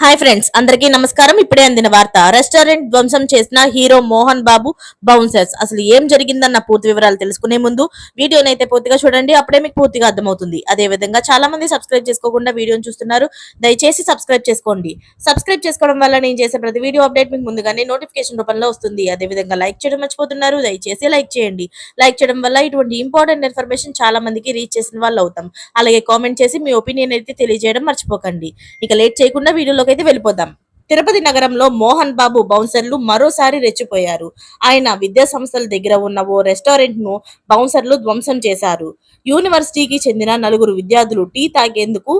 Hi friends, అందరికీ నమస్కారం. ఇప్పుడే అందిన వార్త. రెస్టారెంట్ ధ్వంసం చేసిన హీరో మోహన్ బాబు బౌన్సర్స్. అసలు ఏం జరిగిందన్న పూర్తి వివరాలు తెలుసుకునే ముందు వీడియోనైతే పూర్తిగా చూడండి. అప్పుడే మీకు పూర్తిగా అర్థమవుతుంది. అదే విధంగా చాలా మంది సబ్స్క్రైబ్ చేసుకోకుండా వీడియోని చూస్తున్నారు. దయచేసి సబ్స్క్రైబ్ చేసుకోండి. సబ్స్క్రైబ్ చేసుకోవడం వల్ల నేను చేసే ప్రతి వీడియో అప్డేట్ మీకు ముందుగానే నోటిఫికేషన్ రూపంలో వస్తుంది. అదే విధంగా లైక్ చేయడం మర్చిపోతున్నారు. దయచేసి లైక్ చేయండి. లైక్ చేయడం వల్ల ఇటువంటి ఇంపార్టెంట్ ఇన్ఫర్మేషన్ చాలా మందికి రీచ్ చేసిన వాళ్ళు అవుతాం. అలాగే కామెంట్ చేసి మీ ఒపీనియన్ అయితే తెలియజేయడం మర్చిపోకండి. ఇక లేట్ చేయకుండా వీడియోలోకి అయితే వెళ్ళిపోదాం. తిరుపతి నగరంలో మోహన్ బాబు బౌన్సర్లు మరోసారి రెచ్చిపోయారు. ఆయన విద్యా సంస్థల దగ్గర ఉన్న ఓ రెస్టారెంట్ ను బౌన్సర్లు ధ్వంసం చేశారు. యూనివర్సిటీకి చెందిన నలుగురు విద్యార్థులు టీ తాగేందుకు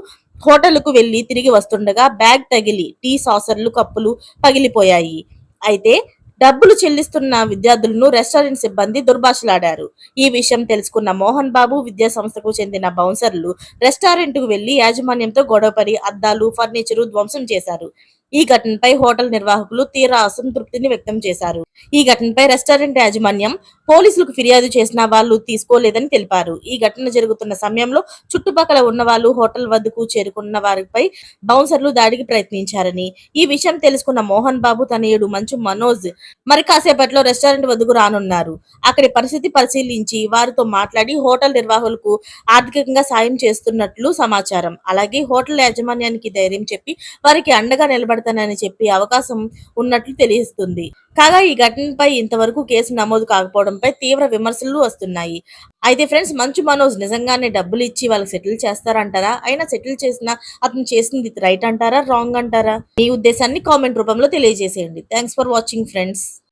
హోటల్కు వెళ్లి తిరిగి వస్తుండగా బ్యాగ్ తగిలి టీ సాసర్లు కప్పులు పగిలిపోయాయి. అయితే డబ్బులు చెల్లిస్తున్న విద్యార్థులను రెస్టారెంట్ సిబ్బంది దుర్భాషలాడారు. ఈ విషయం తెలుసుకున్న మోహన్ బాబు విద్యా సంస్థకు చెందిన బౌన్సర్లు రెస్టారెంట్ కు వెళ్లి యాజమాన్యంతో గొడవపడి అద్దాలు, ఫర్నిచరు ధ్వంసం చేశారు. ఈ ఘటనపై హోటల్ నిర్వాహకులు తీవ్ర అసంతృప్తిని వ్యక్తం చేశారు. ఈ ఘటనపై రెస్టారెంట్ యాజమాన్యం పోలీసులకు ఫిర్యాదు చేసినా వాళ్ళు తీసుకోలేదని తెలిపారు. ఈ ఘటన జరుగుతున్న సమయంలో చుట్టుపక్కల ఉన్న వాళ్ళు హోటల్ వద్దకు చేరుకున్న వారిపై బౌన్సర్లు దాడికి ప్రయత్నించారని, ఈ విషయం తెలుసుకున్న మోహన్ బాబు తనయుడు మంచు మనోజ్ మరి కాసేపట్లో రెస్టారెంట్ వద్దకు రానున్నారు. అక్కడి పరిస్థితి పరిశీలించి వారితో మాట్లాడి హోటల్ నిర్వాహకులకు ఆర్థికంగా సాయం చేస్తున్నట్లు సమాచారం. అలాగే హోటల్ యాజమాన్యానికి ధైర్యం చెప్పి వారికి అండగా నిలబడతానని చెప్పి అవకాశం ఉన్నట్లు తెలియజేస్తుంది. కాగా ఈ ఘటనపై ఇంతవరకు కేసు నమోదు కాకపోవడంపై తీవ్ర విమర్శలు వస్తున్నాయి. అయితే ఫ్రెండ్స్, మంచు మనోజ్ నిజంగానే డబ్బులు ఇచ్చి వాళ్ళకి సెటిల్ చేస్తారంటారా? అయినా సెటిల్ చేసినా అతను చేసింది రైట్ అంటారా, రాంగ్ అంటారా? మీ ఉద్దేశాన్ని కామెంట్ రూపంలో తెలియజేసేయండి. Thanks for watching friends.